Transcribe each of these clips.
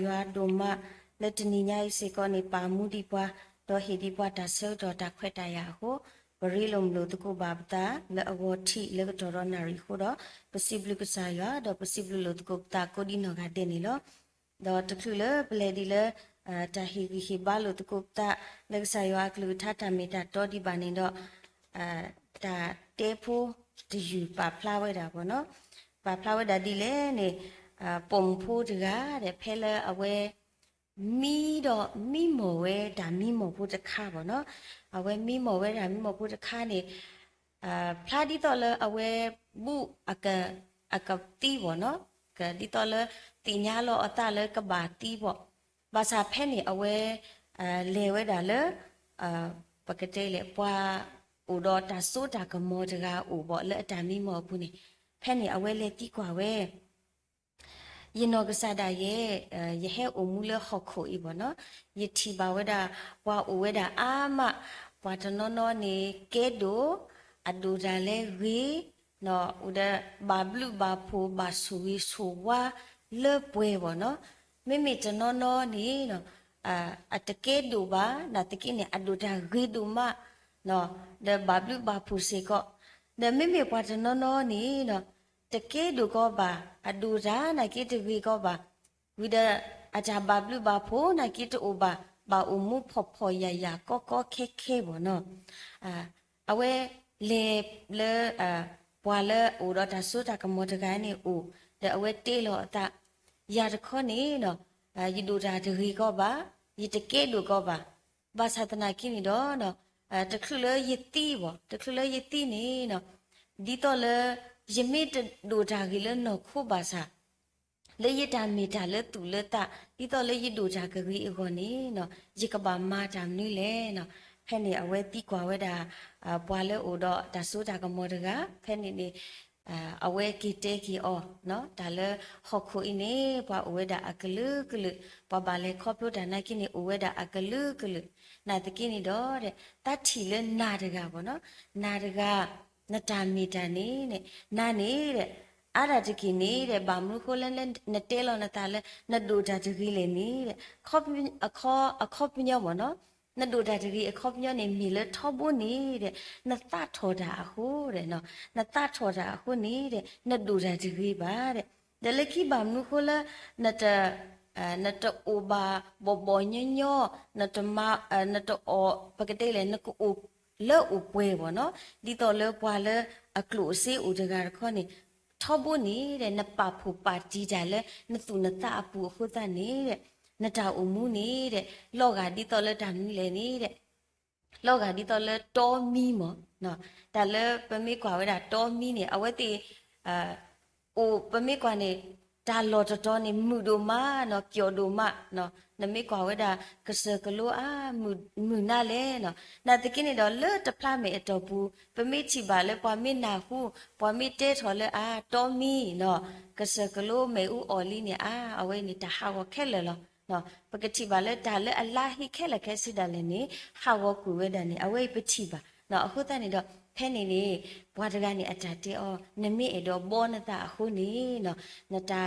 ရွာတို့မှလက်တနီညာစေကောနေပါမှုဒီပွားတော့ဟီဒီပွားတာဆောတော့တာခွဲတာရဟိုဘရီလုံလို့တကုဘာပတာလေအဝတိလေကတော်ရနာရီဟိုတော့ပစီဘလကစားရတော့ပစီဘလလို့တကုတာကိုဒီနောကတဲ့နေလို့တော့တခုလေပလေဒီလေတာဟီဟီဘာလို့တကုတာလေကစားရကလူထထမီတာတော့ဒီပါနေတော့တာတေဖိုဒီယူပါဖလာဝဲတာပေါ့နော်ပါဖလာဝဲတာဒီလေနေပုံဖိုးတကားတဲ့ဖဲလဲအဝဲမီတော့မိမော်ဝဲဒါမိမော်ဖို့တခါပေါ့နော်အဝဲမိမော်ဝဲဒါမိမော်ဖို့တခါနေဖလာဒီတော့လဲအဝဲဘူးအကတီပေါ့နော်ကဒီတော့လဲတင်ညာလောအတလဲကဘာတီပေါ့ဘာသာဖဲနေအဝဲလေဝဲဒါလဲပကတဲ့လေပွားဥတော့တာဆိုတာကမောတကားဥပေါ့လဲအတမိမော်ဘူးနေဖဲနေအဝဲလေတီကွာဝဲယနောကစားဒါရဲ့ယဟဲအမှုလခခိုဤဘောနော်ယတိပါဝဒဝါအဝဒအာမဝါတနောနောနေကဲဒိုအဒူဒါလေဝီနော်ဥဒဘာဘလူဘာဖိုဘာဆူဝီဆူဝါလေပွဲဘောနော်မိမိတနောနောနေနော်အတကဲဒိုဘာနာတကိနေအဒူဒါဂီဒူမနော်ဒဘာဘလူဘာဖိုစေကောဒမိမိဝါတနောနောနေနော်တကဲဒူကောပါအဒူရာနာကိတဝီကောပါဝိဒအကြဘာဘလူဘာဖိုနာကိတအိုဘာဘာအမှုဖော်ဖော်ရရကောကောခဲခဲဘောနော်အဝဲလေလေပွာလေအိုတော့တဆူတာကမောတကနေအိုတဲ့အဝဲတေးလို့အတရတခေါနေနော်ယဒူရာတရီကောပါယတကဲဒူကောပါဘာသာတနာကိနေတော့နော်တခုလေယတိဘောတခုလေယတိနေနော်ဒီတော့လေယမိတဒူတာကြီးလေနော်ခုပါစာလေယတာမီတာလေတူလေတာဒီတော့လေယဒူတာကြီးအခေါ်နေနော်ယကဘာမာတာမနီလေနော်ဖဲနေအဝဲတီကွာဝဲတာပွာလေအိုတော့ဒါဆိုတာကမောတကဖဲနေနေအဝဲကီတဲကီအောနော်ဒါလေဟော်ခိုအင်းနေပွာအဝဲတာအကလူကလူပွာဘာလေခေါပလိုတာနိုင်ကိနေအဝဲတာအကလူကလူနာတကိနေတော့တဲ့တတ်ထီလေနာတကပေါ့နော်နာတကနတာမီတာနေနဲ့နာနေတဲ့အာရတကိနေတဲ့ဘာမလို့ခိုလန်နတဲလောနတာလဲနဒူတာတကိလေနေတဲ့ခေါအခေါပညောပေါ့နော်နဒူတာတကိအခေါပညောနေမီလဲထောဖို့နေတဲ့နတထောတာဟုတဲ့နော်နတထောတာဟုနေတဲ့နဒူတာတကိပါတဲ့ဒါလကိဘာမလို့ခိုလနတနတအိုဘာဘောညညောနတမနတအောပကတဲ့လေနကူလောဥပွဲပေါ့နော်ဒီတော့လောပွာလဲအကလို့စေဥတကာခေါနေထောဖို့နေတဲ့နပဖူပါတီကြလဲနသူနတအပူခုသနေတဲ့နတာအမှုနေတဲ့လောကဒီတော့လဲတမ်းလေနေတဲ့လောကဒီတော့လဲတောမီမောနော်ဒါလဲပမေကွာဝဲတာတောမီနေအဝဲတီအိုပမေကွာနေဒါလောတော်နေမှုတို့မနော်ပျော်တို့မနော်နမေကွာဝဲတာကစကလိုမှုနာလဲနော်နာတကိနေတော့လဲတဖလာမေအတော်ဘူးပမေချီပါလဲပွာမေနာဟုပွာမေတဲထော်လဲတော်မီနော်ကစကလိုမေဥအော်လီနေအဝဲနေတဟာဝခဲလဲလောနော်ပကတိပါလဲဒါလဲအလာဟိခဲလဲခဲစစ်တယ်လဲနေဟာဝကူဝဲတယ်နေအဝဲပတိပါနော်အခုတည်းနေတော့ဖဲနေနေဘွားတကနေအတတဲအော်နမိအတော့ဘောနတာအခုနေနော်နတာ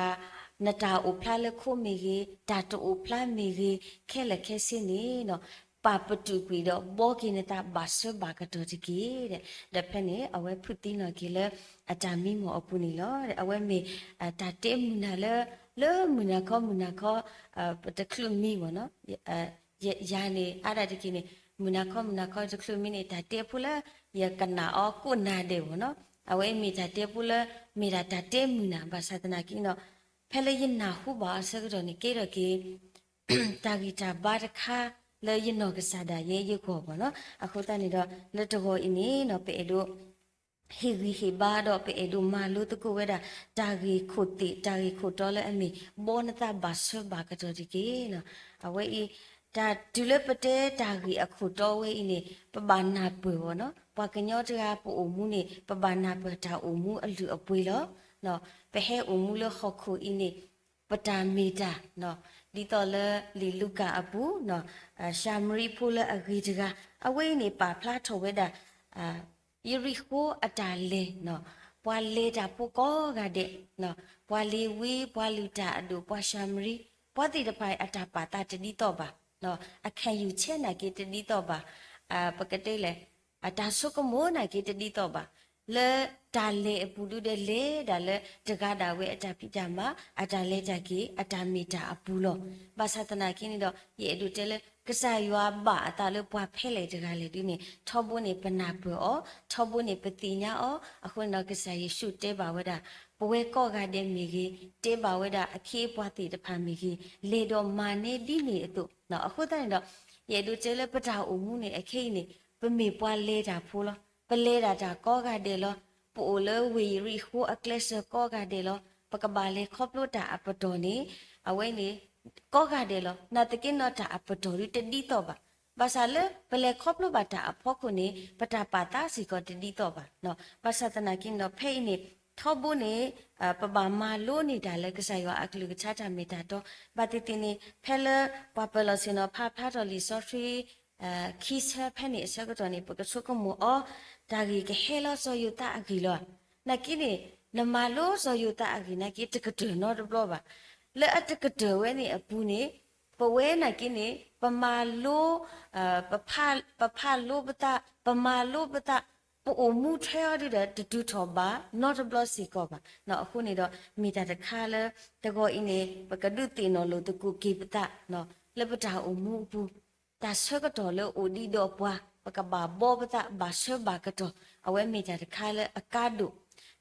အိုဖလာလခုမီကြီးတာတိုဖလာမီကြီးခဲလခဲစင်းနေနော်ပါပတူကွေတော့ဘောကိနတာဘာဆဘာကတော်တကြီးတဲ့ဒါဖက်နေအဝဲဖုတိနော်ကြီးလဲအတာမီမောအပူနေလောတဲ့အဝဲမေတာတဲမနာလဲမနာခောပတကလူမီဝနော်ယာနေအရာတကြီးနေမနာခောတကလူမီနေတာတဲဖူလာယကနာအောကုနာဒေဝနော်အဝဲမိတာတဲဖူလာမိတာတာတဲမနာဘာသာတနာကိနော်ဖဲလေရင်နာဟုပါဆကတော့နေကေရကေတာဂီတာဘာတခါလေရင်နောကစားတာရေရုပ်ခေါ်ပါနော်အခုတနေတော့လက်တော်အင်းနေနော်ပေတို့ဟီဟီဘာတော့ပေတို့မာလို့တကူဝဲတာတာဂီခုတိတာဂီခုတော်လဲအမီဘောနတာဘာဆဘာကတော့ဒီကေနော်အဝဲဤဒါဒူလပတဲတာဂီအခုတော်ဝဲဤနေပပနာပွေဘောနော်ပကညောတကပူအမှုနေပပနာပွေတာအမှုအလူအပွေလောနော်ပဟဲအမှုလခခုဤနေပတာမီတာနော်ဒီတော်လလီလူကအပူနော်ရှာမရီဖူလအဂီတကအဝိနေပါဖလားထော်ဝဲတာယရီခိုအတာလေနော်ပွာလေတာပူကောကတဲ့နော်ပွာလီဝီပွာလူတာအဒူပွာရှာမရီ ပွားတိတဖိုင်အတာပါတာတတိတော့ပါနော်အခန့်ယူချက်နာကေတတိတော့ပါပကတိလေအတာဆုကမောနာကေတတိတော့ပါလေဒါလေအပူလူတဲ့လေဒါလေတကတာဝဲအတာပြကြမှာအတာလေကြကေအတာမီတာအပူလောဘာသာတနာကင်းတော့ရေအတူတဲလေကစားရွာပါအတာလေပွားဖဲလေတကလေဒီနေထောဘုန်နေပနာဘောထောဘုန်နေပတိညာအောအခုတော့ကစားရရှုတဲပါဝဲတာဘဝဲကော့ကတဲ့မိကြီးတဲပါဝဲတာအခေးပွားတိတဖန်မိကြီးလေတော့မာနေဒီနေအတူနော်အခုတိုင်တော့ရေတူတဲလေပတာအုံမှုနေအခေးနေပမေပွားလဲတာဖိုးလောပလဲတာတာကော့ကတဲ့လောပိုလဝီရီဟိုအကလစ်ကောကတဲ့လောပကဘာလေခေါပလို့တာအပတော်နေအဝိနေကောကတဲ့လောနာတကိနောတာအပတော်ရီတတိတော့ပါဘာသာလေပလေခေါပလို့ပါတာအဖို့ခုနေပတာပါတာစီကောတတိတော့ပါနော်ဘာသာတနာကိနောဖိနေထောဘူးနေပပမာလို့နေတာလေကစားရအကလူကချာမီတာတော့ဘာတိတိနေဖဲလပပလစင်နောဖာတော်လီဆော့ဖရီခီဆာဖဲနေစကတော့နေပကဆုကမောဒါကြီးကဟဲလောဆိုယူတာအကြီးလောနကိနေနမလို့ဆိုယူတာအကြီးနကိတကတူနော်တော့ပါလဲအတကတူဝဲနေအပူနေပဝဲနကိနေပမာလို့ပဖလို့ပတာပမာလို့ပတာပအိုမှုထဲရတဲ့တူထောပါ not block စီကောပါနော်အခုနေတော့မိတာတခါလဲတကောအင်းနေပကဒုတင်နော်လို့တကူကိပတာနော်လက်ပတာအမှုဘူးတာဆွဲကတော့လို့အိုဒီတော့ပွားပကဘာဘောပတာဘာဆွဲဘာကတော့အဝဲမိတာတခါလဲအကားတို့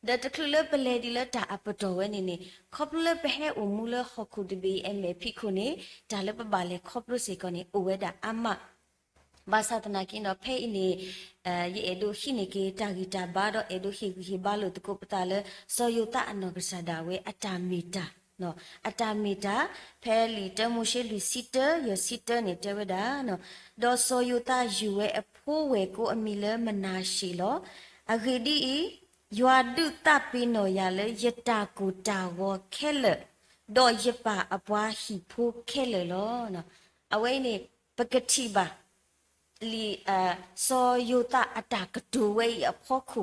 ဒါတခုလပလေဒီလတာအပတော်ဝဲနေနေခေါပလပဟဲအမှုလခခုဒီဘီအမေဖိခုနေဒါလပပါလေခေါပလစီကနေအိုဝဲတာအမဘာသာတနာကင်းတော့ဖဲ့နေရေဒိုခိနေကေတာဂီတာဘာတော့အေဒိုခိခိဘာလို့တကုပတာလဲစောယတာအနောကဆာဒါဝဲအတာမီတာနော်အတာမီတာဖဲလီတမိုရှိလူစီတရစီတနေတဝဒါနော်ဒေါ်စောယတာယူဝဲအဖိုးဝဲကိုအမီလဲမနာရှိလောအဂီဒီယွာဒုတပိနောရလဲယတာကူတာဝခဲလဒေါ်ယပအပွားဟီဖိုးခဲလလောနော်အဝဲနေပကတိပါလီစောယတာအတာကတူဝဲအဖို့ခု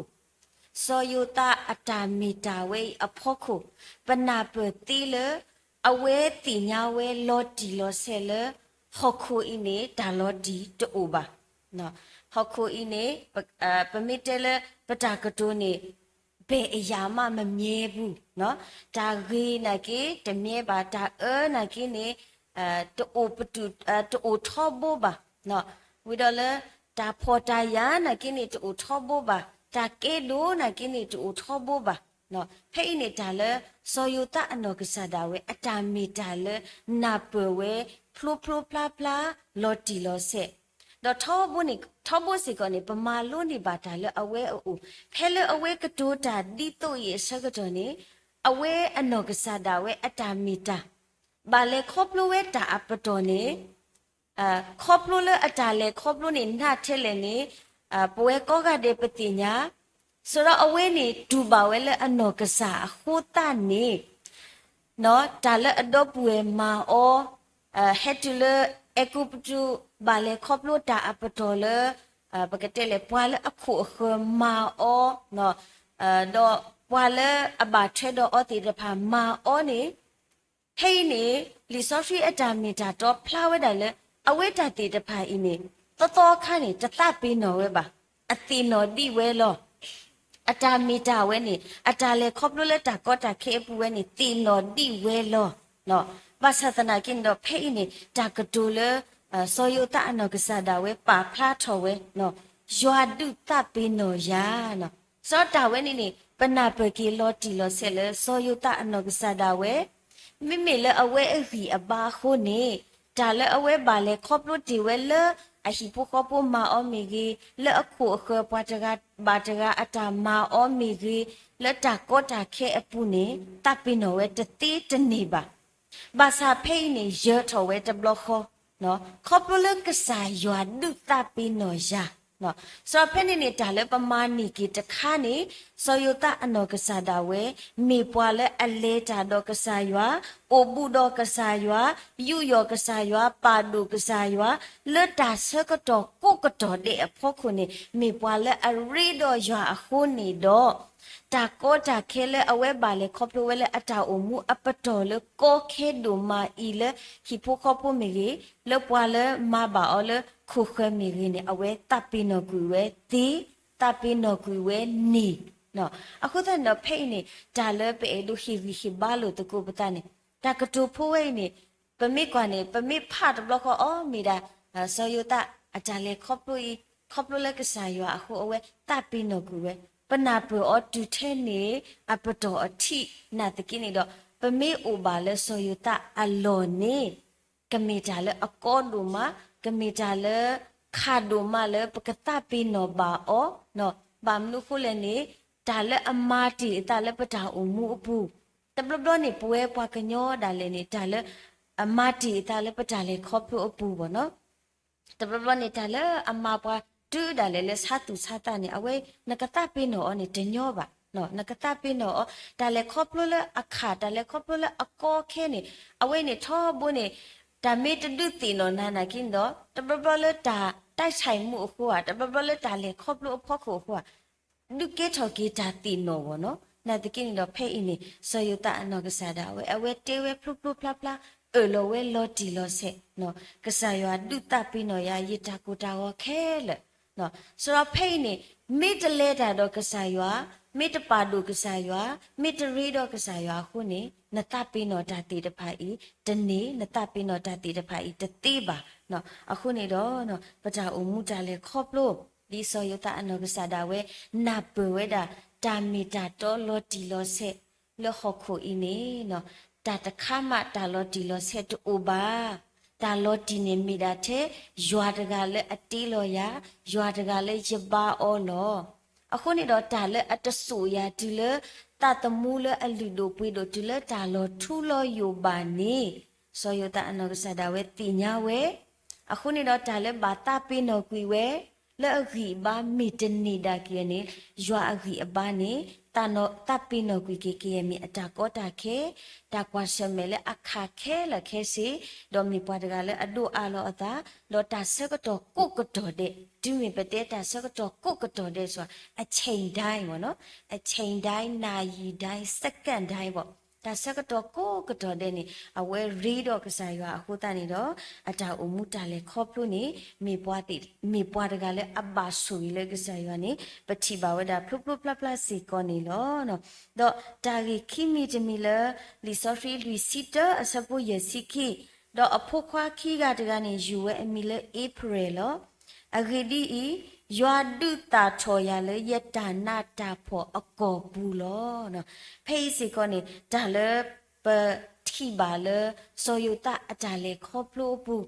စောယတာအတာမီတာဝဲအဖို့ခုပနာပတိလအဝဲတိညာဝဲလော်တီလော်ဆဲလဟခုအင်းနေတာလော်ဒီတူပါနော်ဟခုအင်းနေပမီတဲလပတာကတူနေဘယ်အရာမှမမြဲဘူးနော်ဒါဂေးနကေတမြဲပါဒါနကေနေတူပတူတူထောဘောပါနော်ဝိဒလတာဖော်တယာနကိနေတူထောဘောပါတာကေလိုနကိနေတူထောဘောပါနော်ဖဲ့နေတာလဲစောယတာအနောကဆာဒါဝဲအတာမီတာလဲနာပဝဲဖလိုဖလိုပလာပလာလော်တီလော်ဆက်တော့ထောဘောစီကနေပမာလို့နေပါတာလဲအဝဲအိုဖဲလဲအဝဲကတိုးတာဒီတော့ရေဆကတော့နေအဝဲအနောကဆာဒါဝဲအတာမီတာဘာလဲခေါပလိုဝဲတာအပတော်နေခေါပလိုလအတာလေခေါပလိုနေနှထဲလေနေပွဲကောကတဲ့ပတိညာဆိုတော့အဝဲနေဒူပါဝဲလေအနောကစားဟိုတနေနော်ဒါလေအတော့ပွေမာအောဟက်တူလေအကူပတူဘာလေခေါပလိုတာအပတော်လေပကတဲ့လေပွာလေအခုခမာအောနော်တော့ပွာလေအဘာထဲတော့အတိတဖာမာအောနေဟိနေလီဆော့ဖီအတာမီတာတော့ဖလာဝဲတယ်လေအဝဲတာတေတဖာအင်းနေတော်ခါနေတတပေးနော်ဝဲပါအတီနော်ဒီဝဲလောအတာမီတာဝဲနေအတာလေခေါပလို့လက်တာကောတာခဲပူဝဲနေတီနော်ဒီဝဲလောနော်ဘာသာတနာကင်းတော့ဖဲ့နေတာကတူလေစောယတာအနောကဆာဒါဝဲပါဖလာထော်ဝဲနော်ယွာဒုတပေးနော်ယာနော်စောတာဝဲနေပနာပကီလောတီလောဆဲလေစောယတာအနောကဆာဒါဝဲမိမိလေအဝဲအဖီအဘာခိုနေဒါလည်းအဝဲပါလေခေါပလို့ဒီဝဲလအရှိဖို့ခေါပမာအောမီကြီးလက်အခုအခပွားတကဘာတကအတာမာအောမီကြီးလက်တာကောတာခဲအပူနေတပ်ပင်းတော်ဝဲတတိတနေပါဘာသာဖိနေရထော်ဝဲတဘလခောနော်ခေါပလို့ကစားရွာဒုတပ်ပင်းတော်ရာနော်စောဖဲနေတာလည်းပမာနီကီတခါနေစောယတာအနောကစားတာဝဲမေပွားလည်းအလဲတာတော့ကစားရွာအိုဘူးတော့ကစားရွာယူယောကစားရွာပါဒုကစားရွာလွတ်တာဆကတော့ကိုကတော့တဲ့အဖို့ခုနေမေပွားလည်းအရီတော့ရွာအခုနေတော့ ตาโกตาเคเลเอาไว้บาเลครอบรู้ไว้เลยอัตาอมูอัปตอเลยก็เคดูมาอีเลยฮิปโปครอบพูมีรีเลปวาเลยมาบ่าวเลยคู่เคมีรีเนี่ยเอาไว้ตับปีนกุยไว้ตีตับปีนกุยไว้นี่เนาะအခုတဲ့နော်ဖိနေဒါလည်းပဲလို့ဟီဘာလို့တကူပတနေဒါကတူဖိုးဝဲနေပမိကွာနေပမိဖတ်ဘလခေါ်အော်မိဒါဆောယတာအကြလေခေါပလို့လက်ကစားရအခုအဝဲတပ်ပြီးနော်ကူပဲပနာပရောတူထဲနေအပတော်အထိနာတကိနေတော့ပမိအိုပါလဲဆောယတာအလောနေကမိတာလဲအကောဒူမကမိတာလဲခါဒူမလဲပကတပြီးနော်ပါအောနော်ဘာမလို့ခုလဲနေတာလဲအမာတီတာလဲပတာအမှုအပူတဘလဘလနေပွဲပွားကညောဒါလဲနေတာလဲအမာတီတာလဲပတာလဲခေါပလို့အပူပေါ့နော်တဘလဘလနေတာလဲအမာပွားတူဒါလဲလဲစားသူစားတာနေအဝဲနကတပိနော်နေတညောပါနော်နကတပိနော်ဒါလဲခေါပလို့လဲအခါဒါလဲခေါပလို့လဲအကောခဲနေအဝဲနေထောဘုန်နေဒါမေတဒုတိနော်နာနာကင်းတော့တဘလဘလတာတိုက်ဆိုင်မှုအခုอ่ะတဘလဘလတာလဲခေါပလို့အဖို့ခုအခုอ่ะဒုကေထောကေတာတိနော်ဘောနော်နာတကိနေတော့ဖဲ့အင်းနေဆောယတာအနောကစားတာအဝဲတေဝဲဖလုဖလုဖလာဖလာလောဝဲလော်တီလော်ဆက်နော်ကစားရွာဒုတပိနော်ယာယတာကိုတာဝခဲလေနော်ဆိုတော့ဖိနေမိတလဲတာတော့ကစားရွာမိတပါဒုကစားရွာမိတရီတော့ကစားရွာခုနေနတပိနော်ဓာတိတဖိုင်တနေနတပိနော်ဓာတိတဖိုင်တတိပါနော်အခုနေတော့နော်ပကြအုံမူတာလဲခေါပလို့ဒီဆောယတာအနောကစားတာဝဲနပဝဲတာတာမီတာတော့လော်တီလော်ဆက်လော်ခခုအင်းနေနော်တာတခါမှတာလော်တီလော်ဆက်တူပါတာလော်တီနေမိတာတဲ့ရွာတကလည်းအတီးလော်ရရွာတကလည်းရပါအောလောအခုနေတော့တာလည်းအတဆူရဒီလေတာတမူလေအလူတို့ပွေးတို့ဒီလေတာလော်ထူလော်ယူပါနေဆောယတာအနောကစားတာဝဲတင်ညာဝဲအခုနေတော့တာလည်းဘာတာပိနော်ကွီဝဲလဲအဂီဘာမီတနေတာကီနေရွာအဂီအဘာနေတာနောတပ်ပိနောကွီကေမီအတာကောတာခဲတာကွာရှမဲလဲအခါခဲလခဲစီဒေါမီပွားတကလဲအဒိုအာလောအတာလောတာဆကတော့ကုတ်ကတော့တဲ့ဒီမီပတဲတာဆကတော့ကုတ်ကတော့တဲ့ဆိုတာအချိန်တိုင်းပေါ့နော်အချိန်တိုင်းနာရီတိုင်းစက္ကန့်တိုင်းပေါ့ဒါစကတော့ကိုကတော့တဲ့နေအဝဲရီတော့ကစားရွာအခုတနေတော့အတာအမှုတာလဲခေါပလို့နေမိပွားတကလဲအဘာဆူလဲကစားရွာနေပတိပါဝဒါဖလုဖလဖလစီကောနေလောနော်တော့တာဂီခိမီတမီလလီဆိုဖီလူစီတာအစပူယစီခိတော့အဖို့ခွာခိကတကနေယူဝဲအမီလဲဧပြီလောအဂီဒီရွာဒုတာချော်ရလေယတနာတာဖို့အကောဘူးလောနော်ဖေးစီကောနေဒါလေပတိပါလေဆိုယတာအကြလေခေါပလို့ဘူး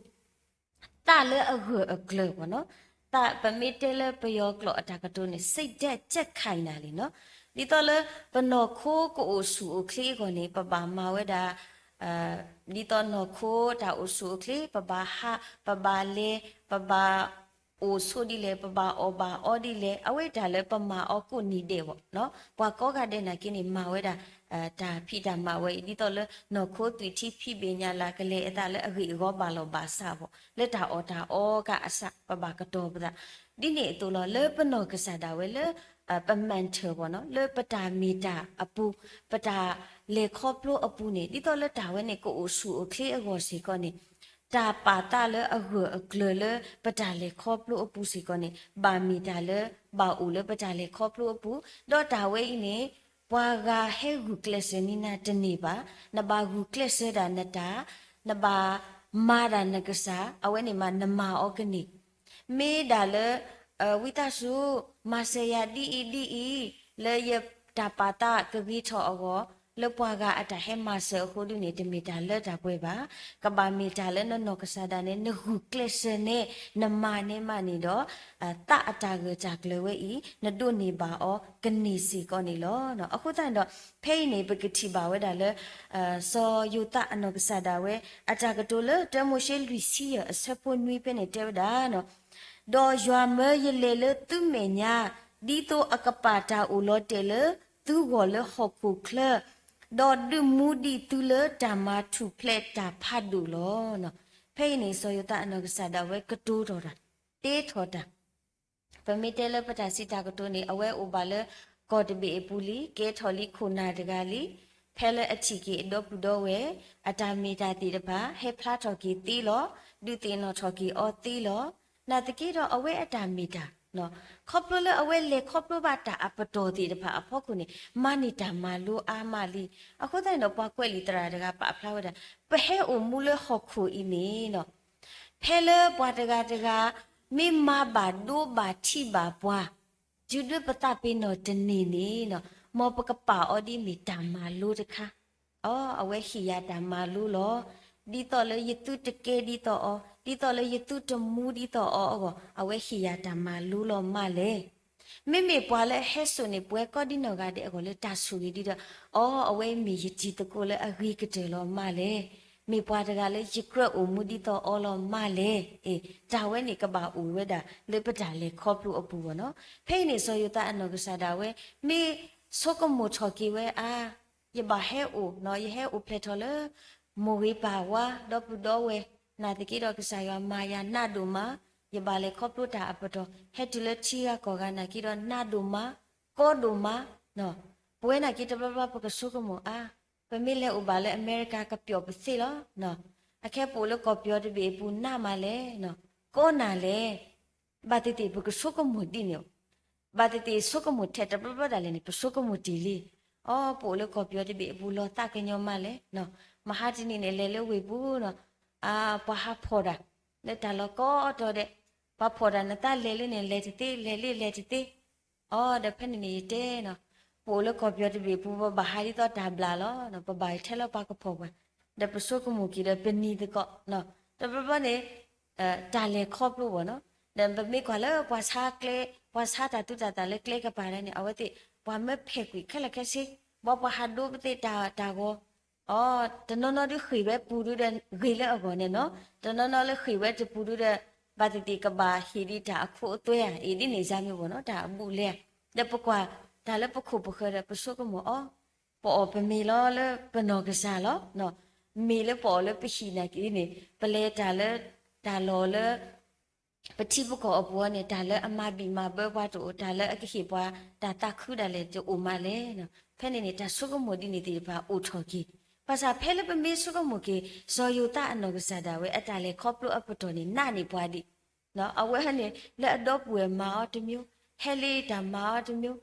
တာလေအဂအကလဘောနော်တာပမီတဲလေပယောကလောအတာကတုနေစိတ်တက်ချက်ခိုင်တာလीနော်ဒီတော့လေပနောခိုးကိုဆူခလီကိုနေပပမာဝဲတာဒီတော့နောခိုးတာအဆူခလီပပဟာပပလေပပโอဆိုဒီလေပပအောပါအောဒီလေအဝိဒါလေပမာအောကုနီတဲ့ပေါ့နော်ဘွာကောကတဲ့နာကိနေမာဝဲတာဒါဖိတာမာဝဲဒီတော့လေနော်ခိုးတီတိဖိပညာလာကလေးအတာလေအဂိရောပါလောပါစာပေါ့လက်တာအောတာအောကအစပပကတော့ပဒဒီနေတူလောလေပနောကစားတာဝဲလေပမန်ချေပေါ့နော်လေပတာမီတာအပူပတာလေခေါပလို့အပူနေဒီတော့လေတာဝဲနေကိုအိုဆူโอเคအကောစီကောနေတာပါတာလေအဂအကလလေပတာလေခေါပလို့အပူစီကောနေဘာမီတာလေဘာအိုလေပတာလေခေါပလို့အပူတော့တာဝဲဤနေဘွာကဟဲဂူကလစနီနာတနေပါနဘာဂူကလစဒါနတာနဘာမာရနကစာအဝဲနေမှာနမအောကနိမေဒါလေဝိတဆုမဆေယဒီလေယတာပါတာကဂီချောအောလပွားကအတဟဲမဆခုလူနေတမီတာလက်တာပွဲပါကဘာမီတာလဲနော်ကစားတာနဲ့နဟုကလစနဲ့နမနဲ့မနေတော့တအတာကကြကလဝဲဤနဒုနေပါအောကနေစီကောနေလောနော်အခုတန်တော့ဖိနေပကတိပါဝဲတာလဲစောယူတအနောကစားတာဝဲအတာကတိုလတမိုရှေလူစီရအစပွန်နွေးပဲနေတဲတာနော်ဒေါ်ရွာမဲရလေလသူမေညာဒီတိုအကပါတာဦးလောတဲလသူကိုလဟခုခလดอดมูดีตุเลตามาทุเพลตาพัดดูล้อเนาะเพ่นี่โซยตาอนกษาดาเวกตูดอดาเตทอดาปมิเตเลปตาสิตากตูนี่อเวอุบาเล ကောတဘေပူလီကေထော်လီခုနာတကလီဖဲလဲအချီကေအတော့ပူတော့ဝဲအတာမီတာတီတပါဟေဖလာထော်ကီတီလောဒူတင်နော်ထော်ကီအော်တီလောနာတကေတော့အဝဲအတာမီတာနော်ခေါပလိုလဲအဝဲလေခေါပလိုဘာတာအပတော်တီတပါအဖို့ခုနေမနီတာမလိုအာမလီအခုတဲ့တော့ပွားကွက်လီတရာတကပါဖလာဝဲတာပဟဲအိုမူလဲဟော့ခုအီနေနော်ဖဲလဲပွားတကမိမဘာဒိုဘာတီဘာပွားဂျူဒပတာပင်းတော့တနေနေနော်မောပကပါအော်ဒီမီတာမာလူတခါအော်အဝဲခီယာတာမာလူလောဒီတော့လေယတုတကေဒီတော့လေယတုတမူဒီတော့အော်အဝဲခီယာတာမာလူလောမလေမိပွားလဲဟဲဆုနေပွဲကောဒီနော်ကတဲ့အကောလေတာဆူရီဒီတော့အော်အဝဲမီယတီတကိုလေအဂီကတေလောမလေမိပွားတကလည်းယကရအမှုဒီတော့အော်လောမလေအေးဒါဝဲနေကပါဦးဝဲတာလေပတာလေခေါပလူအပူဘောနော်ဖိနေဆိုရတာအနောကစားတာဝဲမိဆိုကမိုချော်ကီဝဲအာယဘဟဲအိုနော်ယဟဲအိုဖလက်ထော်လေမိုဝေပါဝါတော့ပူတော့ဝဲနာတကီတော့ကစားရမာယာနာဒူမာယဘလေခေါပလူတာအပတော်ဟဲတူလက်ချီရကောကနာကီတော့နာဒူမာကောဒူမာနော်ပွဲနာကီတပပပကဆုကမိုအာပမီလေဥပါလေအမေရိကကပြောပစီလောနော်အခဲပိုလကောပြောတဘေပူနာမလဲနော်ကောနာလေဘာတိတိပကဆုကမိုဒီနေဘာတိဆုကမိုထက်တပပဒါလည်းနေပဆုကမိုတီလီအော်ပိုလကောပြောတဘေပူလောတကညောမလဲနော်မဟာတိနေလေလေဝေဘူးနော်အာပဟာဖော်တာလက်တလောကောတော့တဲ့ဘာဖော်တာနတလေလေနေလေတိလေတိအော်ဒဖက်နေတဲနော်ပိုလကောပြောတဘေပူဘာဟာရီတော့တာဘလာလောနော်ပပိုင်ထဲလောပါကဖော်ပါဒပဆုကမိုကီရပနီတကောနော်တပပနေတာလေခေါပလို့ဘောနော်ဒံပမေကွာလောပွားစားကလေပွားစားတာတူတာလေကလေကပါရနေအဝတိပွားမဖက်ကွီခက်လက်ခက်စီဘောပဟာဒိုပတိတာကိုအော်တနော်ဒီခိပဲပူရတဲ့ဂေလေအကောနဲ့နော်တနော်လေခိပဲတပူရတဲ့ဘာတိကဘာဟီဒီတာအခုအသွဲအဒီနေစားမျိုးပေါ့နော်ဒါအမှုလေတပကွာဒါလည်းပခုပခရပစုကမောပေါ်ပမီလောလေပနောကစားလောနော်မီလေပေါ်လေပရှိနာကီနေပလေတာလေဒါလောလေပတိပကောအပွားနဲ့ဒါလည်းအမဘီမဘဘွားတို့ဒါလည်းအခိပွားဒါတခုဒါလည်းကျိုမလဲနော်ဖဲနေနေတာဆုကမိုဒီနေတီပါအိုထော်ကြီးပါစာဖဲလေပမေဆုကမိုကေဇော်ယူတာအနောကစားတာဝဲအတာလေခေါပလိုအပတော်နေနာနေပွားဒီနော်အဝဲဟနေလက်အတော့ပွေမာတမျိုးဟဲလီဒါမာတမျိုး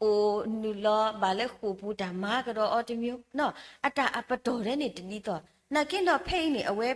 အိုနူလာဘာလေခုပူဒါမာကတော့အော်တမျိုးနော်အတာအပတော်တဲ့နေတနီးတော့နကင်းတော့ဖိနေအဝဲ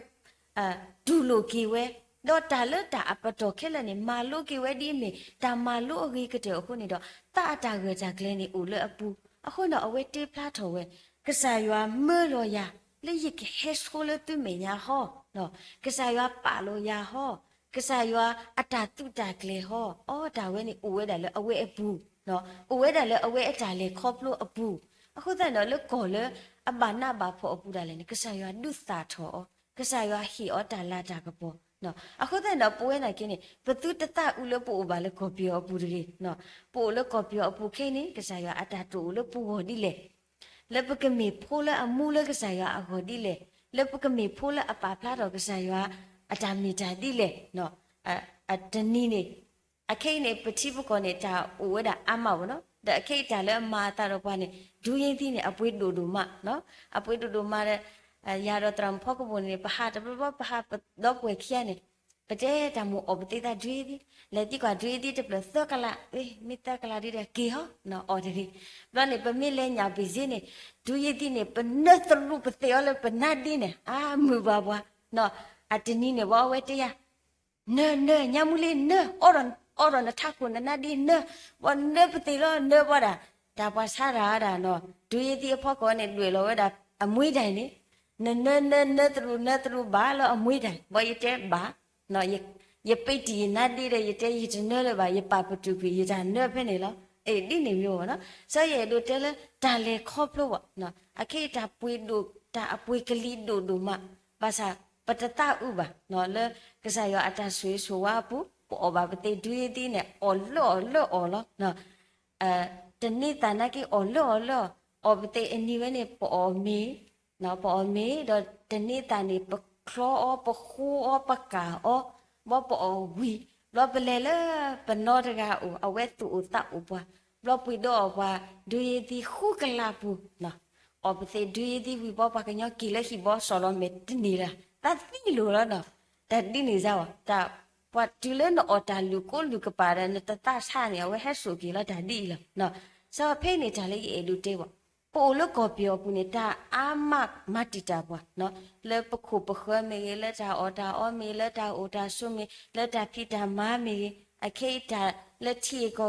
ဒူလိုကီဝဲတော့တာလတာအပတော်ခဲလည်းနေမာလိုကီဝဲဒီမေဒါမာလိုအကြီးကတဲ့အခုနေတော့တာအတာကြကြကလေးနေဦးလေအပူအခုတော့အဝဲတေးဖလားထော်ဝဲကစားရွာမေလော်ရလေရကဟဲဆိုလတူမေညာဟောနော်ကစားရွာပါလို့ရဟောကစားရွာအတာတူတာကလေးဟောအော်ဒါဝဲနေဦးဝဲတယ်လေအဝဲအပူနော်ဦးဝဲတယ်လေအဝဲအတာလေခေါပလို့အပူအခုတဲ့တော့လေကောလေအဘာနာဘာဖို့အပူတယ်လေကစားရွာဒုစာထောကစားရွာဟီအော်တာလာတာကပေါ်နော်အခုတဲ့တော့ပွဲနိုင်ကင်းနေဘသူတတဦးလို့ပို့ပါလေကောပြောအပူတွေနော်ပို့လို့ကောပြောအပူခင်းနေကစားရွာအတာတူလို့ပူဟော်ဒီလေလက်ပကမေဖိုးလအမှုလကစားရွာအဟော်ဒီလေလက်ပကမေဖိုးလအပါဖလာတော့ကစားရွာအတာမီတာဒီလေနော်အတနီနေအခိနေပတိပကောနေတာဝဲတာအမဘောနော်ဒါအခိတာလည်းမာတာတော့ဘာနေဒူးရင်သီးနေအပွေးတူတူမနော်အပွေးတူတူမတဲ့ရာတော့တရံဖောက်ကဘုန်နေပဟာတပပဟာတော့ွယ်ခရနေပတဲတမအပတိတာဒွေးဒီလက်တိကဒွေးဒီတပလသကလာမိတကလာဒီကေဟနော်အော်ဒီဘာနေပမိလဲညာပီစင်းနေဒူးရည်ဒီနေပနတ်တလူပတေောလပနတ်ဒီနေအာမူဘာဘွာနော်အတနီနေဝဝဲတရားနဲညာမူလေးနဲအော်နထခုနနာဒီနဲဝနဲပတိလောနဲဘာဒါပါစားရတာနော်ဒူးရည်ဒီအဖို့ကောနေတွေ့လောဝဲတာအမွေးတိုင်နေနဲတလူဘာလောအမွေးတိုင်ဘောရတဲ့ဘာနော်ရပိတ်တီနတ်ဒီတဲ့ရတဲ့ရတဲ့နဲလည်းပါရပပတူပြီရတာနဲဖက်နေလောအေးဒီနေမျိုးနော်ဆရဲတို့တဲလဲဒါလေခေါပလို့နော်အခေတာပွေးတို့ဒါအပွေးကလေးတို့မပါစာပတတဥပါနော်လေကစားရအတဆွေးဆိုဝါပူပေါ်ပါပတိဒွေးတီနဲ့အော်လော့နော်တနေ့တနကီအော်လော့အော်ပတိအနီဝဲနေပေါ်မီနော်ပေါ်မီတော့တနေ့တနေပခလောပခုပကာဘောပေါ်ဝီလောပလေလေပနောတကအဝဲတူတာဥပွား บล็อกปุยดอกว่าดูยดีคู่กันลาปูเนาะออกไปดูยดีวิบปากกันยอกิเลหิบอสอลอมเม็ดนี่ละแต่ที่รู้แล้วเนาะแต่ดินี่เจ้าแต่ว่าดูเล่นออตาลูกก็ลูกปาร์เนี่ยแต่ตาชาเนี่ยว่าให้สุกิแล้วแต่ดีละเนาะสาวเพ่เนี่ยจะเลยเอดูเตวะปูลูกก็เปียวปูเนี่ยตาอามักมาติดจับวะเนาะแล้วปะคูปะขัวเมย์แล้วจะออตาออเมย์แล้วจะออตาสุเมย์แล้วจะพิดามาเมย์ไอ้เคตาแล้วที่ก็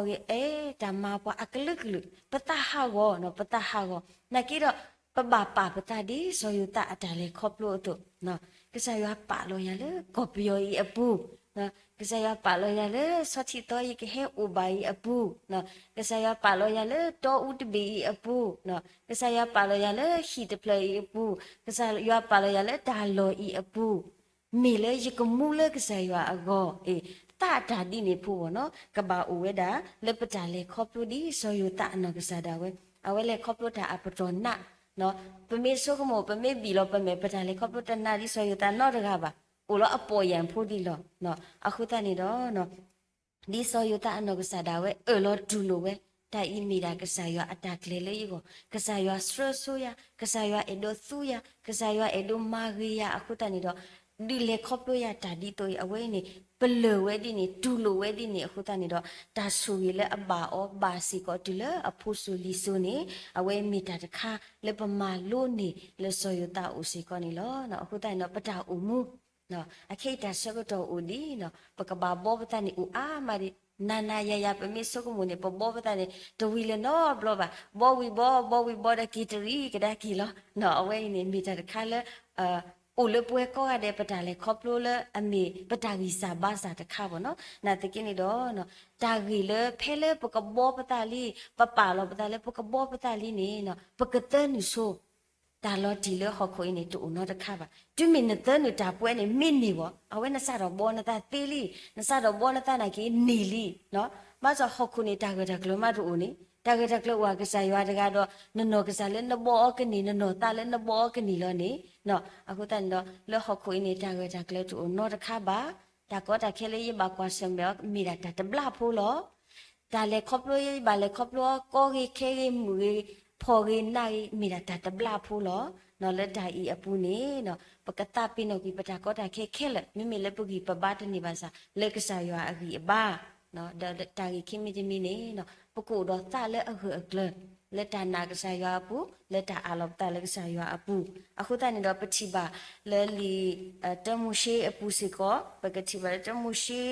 ตามาปะอักลึกลึกปะตาฮาวอเนาะปะตาฮาวอนักกีฬาปะบาปาปะตาดีสอยุตาอัตาเลยครบโลตุเนาะก็ใส่ว่าปะโลยาเลยก็เปียวอีอปูเนาะก็ใส่ว่าปะโลยาเลยสถิตอีกเฮอุบายอปูเนาะก็ใส่ว่าปะโลยาเลยโตอุตบีอปูเนาะก็ใส่ว่าปะโลยาเลยฮีตเพลย์อปูก็ใส่ว่าปะโลยาเลยดาโลอีอปูมีเลยยิกมูเลยก็ใส่ว่าอโกตาตาดีนี่พูเนาะกบาอเวดาเลปจาเลครอบรู้ดีสอยุตาเนาะก็ซาดาเวเอาไว้เลครอบรู้ตาอปตรนะเนาะปะเมโซกโมปะเมบีโลปะเมปจาเลครอบรู้ตานาดิสอยุตานอดกะบาโอโลอปอยันพูดีโลเนาะอะคุตานี่ดอเนาะดิสอยุตาเนาะก็ซาดาเวโลดูโลเวตาอีมีดากษายออัตากเลเลอีโกกษายอสรสุยากษายอเอโดสุยากษายอเอโดมาริยาอะคุตานี่ดอဒီလေခေါပလို့ရတာဒီတော့အဝဲနေပလဝဲဒီနေဒူလဝဲဒီနေအခုတနေတော့ဒါဆူရလေအဘာအောဘာစီကောတူလေအဖို့ဆူလီဆိုနေအဝဲမီတာတခါလေပမာလို့နေလေဆိုရတာဦးစီကောနေလောနော်အခုတနေတော့ပတာဦးမူနော်အခိတာဆကတော့ဦးဒီနော်ပကဘာဘောပတနေဦးအာမာဒီနာနာရရပမေဆုကမူနေပဘောပတနေတဝီလေနော်ဘလောပါဘောဝီဘောဒကီတရီကဒါကီလောနော်အဝဲနေမီတာတခါလေโอเลป่วยก็ได้ปะตาเลครอบโลเลอเมปะตากีสาบาสาตะค่ะบ่เนาะนาตะกินี่ดอเนาะตากีเลเพเลปะกะบอปะตาลีปะปาลอปะตาเลปะกะบอปะตาลีนี่เนาะปะกะเตนิโซตาลอดีเลฮอคอยนี่ตุเนาะตะค่ะบะจุมินเตนี่ตาป่วยนี่มินนี่บ่เอาไว้นะซาดอบอนะตาเตลีนะซาดอบอนะตานะกีนีลีเนาะมาซอฮอคุนี่ตากะตะกลมาตุนี่ตากะตะกลวากะซายว่าตะกะดอนนอกะซาเลนบออกะนี่นนอตาเลนบออกะนี่ลอนี่เนาะအခုတန်တော့လောဟခွေးနေတာကြကြကလေးတူနော်တခါပါဒါကောတာခဲလေးရပါကွာစံပြောမိတာတဘလာဖိုးလောဒါလေခေါပလို့ရပါလေခေါပလို့ကိုကြီးခဲကြီးမူကြီးဖော်ကြီးနိုင်မိတာတဘလာဖိုးလောနော်လက်တိုင်အပူနေနော်ပကတာပိနောကြီးပတာကောတာခဲခဲလက်မိမိလက်ပုကြီးပပတနေပါစားလက်ကစားရွာအကြီးအပါနော်ဒါတာကြီးခိမိတမီနေနော်ပကုတော့သလက်အခုအကလလက်တာနာကစားရွာပူလက်တာအလောပတာလက်ကစားရွာအပူအခုတန်တော့ပတိပါလဲလီတမှုရှိအပူစီကောပကတိပါတမှုရှိ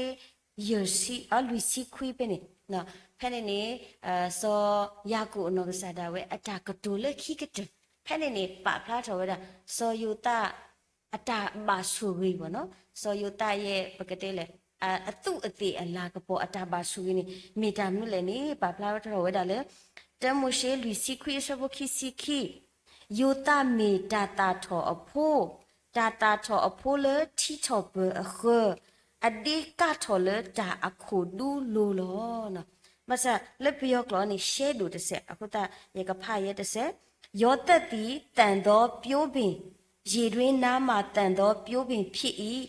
ယစီအလူစီခွေးပဲနေနော်ဖဲနေနေစောယာကုအနောကစားတာဝဲအတာကတူလက်ခိကတဖဲနေနေပဖလားတော်ဝဲတာစောယုတာအတာဘာဆူရီဘောနော်စောယုတာရဲ့ပကတိလေအတုအသေးအလာကပေါ်အတာဘာဆူရီနေမိတာမြလေနေပဖလားတော်ဝဲတာလေတမှုရှိလူစီခွေးစဘခိစီခိယောတာမီတာတာထောအဖိုးတာတာထောအဖိုးလေတီထောပအခအဒီကထောလေတာအခုဒူလိုလောနော်မဆာလက်ပြောကလောနေရှဲဒူတဆက်အခုတာရေကဖရဲတဆက်ယောတက်တီတန်တော်ပြိုးပင်ရေတွင်းနားမှာတန်တော်ပြိုးပင်ဖြစ်၏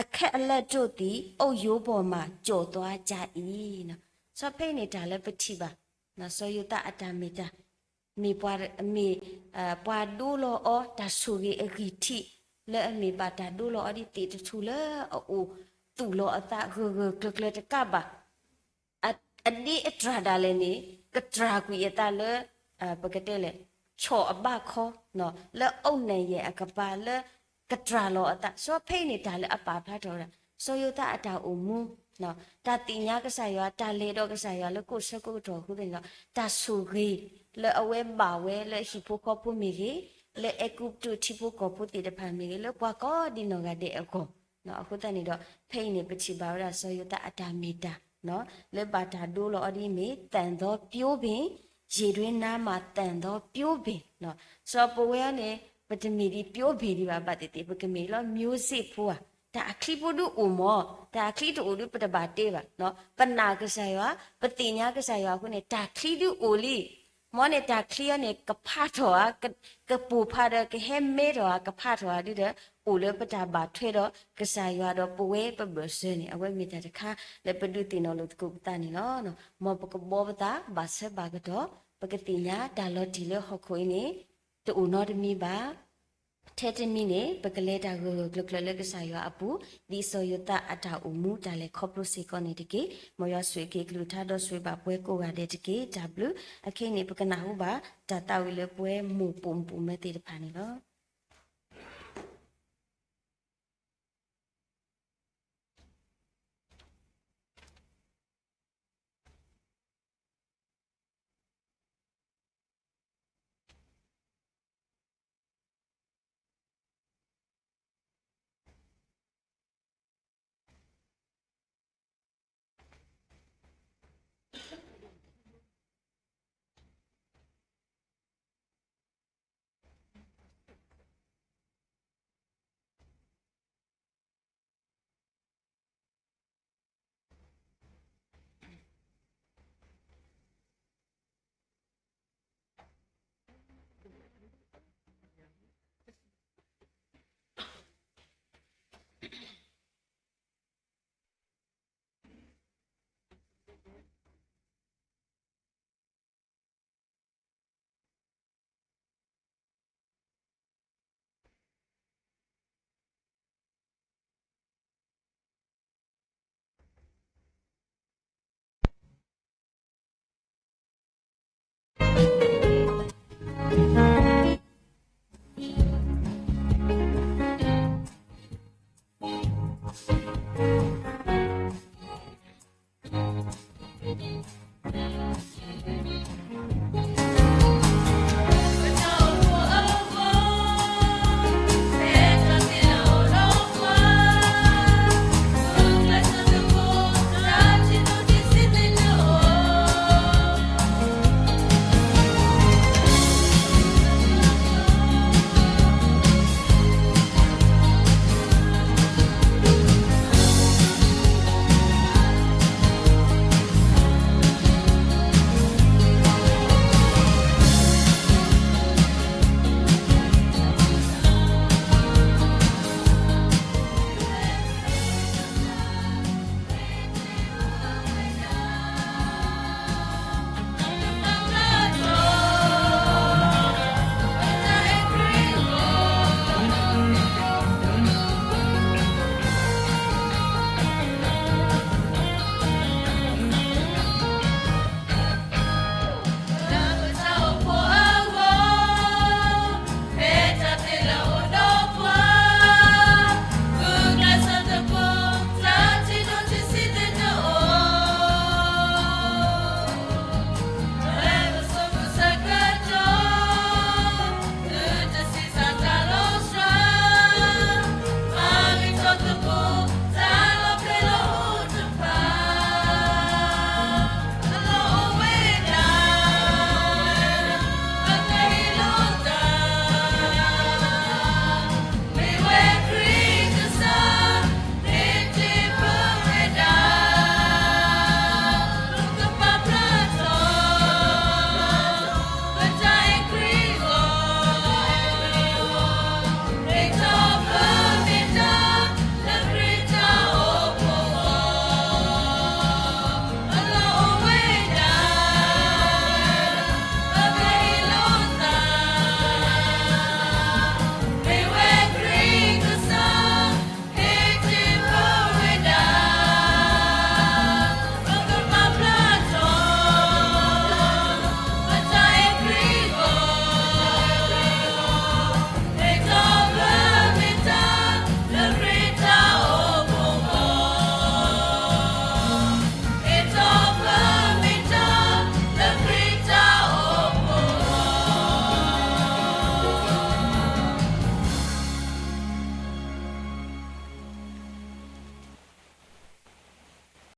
အခက်အလက်တို့သည်အုတ်ရိုးပေါ်မှာကြော်သွားကြ၏နော်စောဖိနေတာလည်းပတိပါနော်ဆိုယူတာအတမီတာမီပွားမီပွားဒူလောအောတာဆူရီအဂီတီလဲအမီပါတာဒူလောအဒီတီတူလဲအိုတူလောအတာဂဂကကလတကပါအဒီအထရာဒါလဲနေကထရာကွေတာလဲပကတဲ့လဲချောအဘခောနော်လဲအုတ်နေရဲ့အကပါလဲကထရာလောအတာစောဖိနေတာလဲအပါဖတ်တော်တာဆိုယူတာအတာအုံမူနော်တာတင်ညာကစားရတာလေတော့ကစားရလကိုစကုတော်ခုတယ်နော်တာဆူရီလေအဝဲပါဝဲလေဟီပိုကောပူမီရီလေအကုပ်တူတီပိုကောပူတီတဖာမီရီလေကွာကောဒီနော်ကတဲ့အကောနော်အခုတည်းနေတော့ဖိနေပချီပါရဆိုရတာအတာမီတာနော်လေပါတာဒိုးလောအဒီမီတန်တော့ပြိုးပင်ရေတွင်းနားမှာတန်တော့ပြိုးပင်နော်စောပဝဲနေပတမီဒီပြိုးပင်ဒီပါပတ်တေပကမီလောမျိုးစစ်ဖိုးတာအခလိပုဒုဥမောတာအခလိတုဥဒုပတဘာတေပါနော်ပနာကဆာယပတိညာကဆာယခုနေတာခလိတုဥလီမောနေတာခလိယနေကဖာထောကပူဖာဒကဟဲမဲတော်ကဖာထောဒီတဲ့ အိုလပတာဘာထွေတော့ကစားရွာတော့ပွဲပဘစနေအဝဲမိတာတခါလက်ပဒုတင်တော့လို့တကုပတာနေနော်မောပကဘောပတာဘာဆက်ဘာကတော့ပကတိညာဒါလော်ဒီလဟခွေးနေတူနော်တမီပါထဲတမီနေပကလေတာကိုဂလကလကစားရွာအပူဒီဆိုယတာအတာအမှုဒါလေခေါပရိုစီကောနေတကေမောရဆွေကေကလူထားတော့ဆွေပါပွဲကိုရတဲ့တကေ W အခိနေပကနာဟုပါဒါတာဝီလေပွဲမူပုံပုံမဲ့တေတဖာနေလော